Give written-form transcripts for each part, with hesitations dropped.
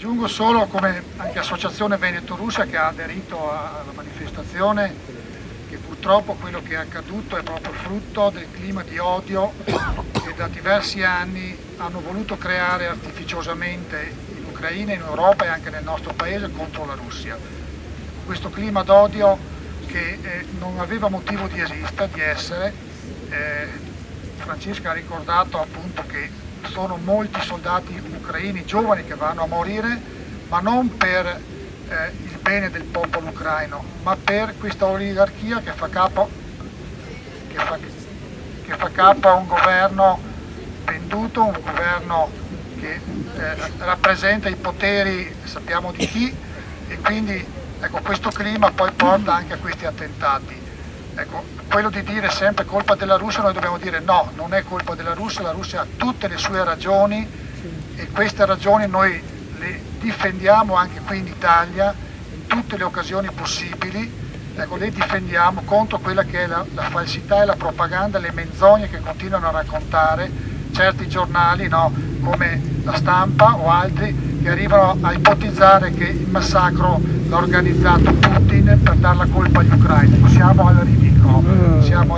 Aggiungo solo come anche Associazione Veneto Russia che ha aderito alla manifestazione che purtroppo quello che è accaduto è proprio frutto del clima di odio che da diversi anni hanno voluto creare artificiosamente in Ucraina, in Europa e anche nel nostro paese contro la Russia. Questo clima d'odio che non aveva motivo di esistere, di essere. Francesca ha ricordato appunto che sono molti soldati ucraini giovani che vanno a morire, ma non per il bene del popolo ucraino, ma per questa oligarchia che fa capo a un governo venduto, un governo che rappresenta i poteri, sappiamo di chi, e quindi ecco, questo clima poi porta anche a questi attentati. Ecco, quello di dire sempre colpa della Russia, noi dobbiamo dire no, non è colpa della Russia ha tutte le sue ragioni e queste ragioni noi le difendiamo anche qui in Italia in tutte le occasioni possibili, ecco, le difendiamo contro quella che è la falsità e la propaganda, le menzogne che continuano a raccontare certi giornali, no, come La Stampa o altri che arrivano a ipotizzare che il massacro l'ha organizzato Putin per dare la colpa agli ucraini. Siamo al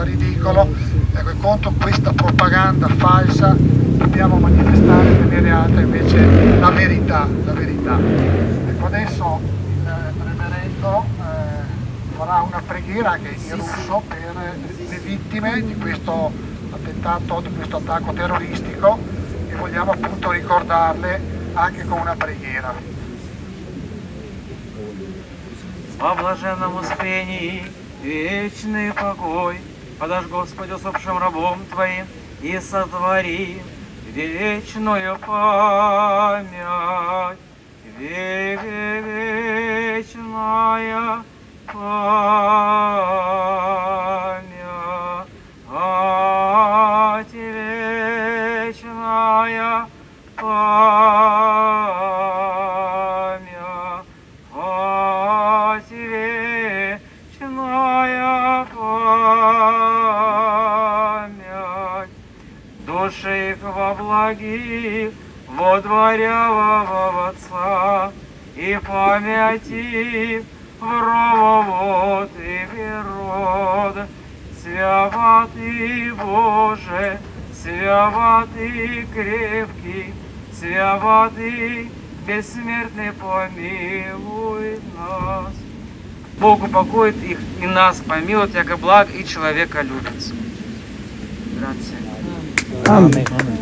ridicolo, ecco, e contro questa propaganda falsa dobbiamo manifestare e tenere alta invece la verità. Ecco, adesso il reverendo farà una preghiera anche in russo per le vittime di questo attentato, di questo attacco terroristico, e vogliamo appunto ricordarle anche con una preghiera. Во блаженном успении вечный покой подашь, Господи, усопшим рабом Твоим, и сотвори вечную память, вечная память, вечная память, души их во благих водворявого Отца, и памяти в ровот и род, святый Боже, святый крепкий, святый бессмертный, помилуй нас. Бог упокоит их и нас помилует, яко благ и человека любит. Грация. Аминь.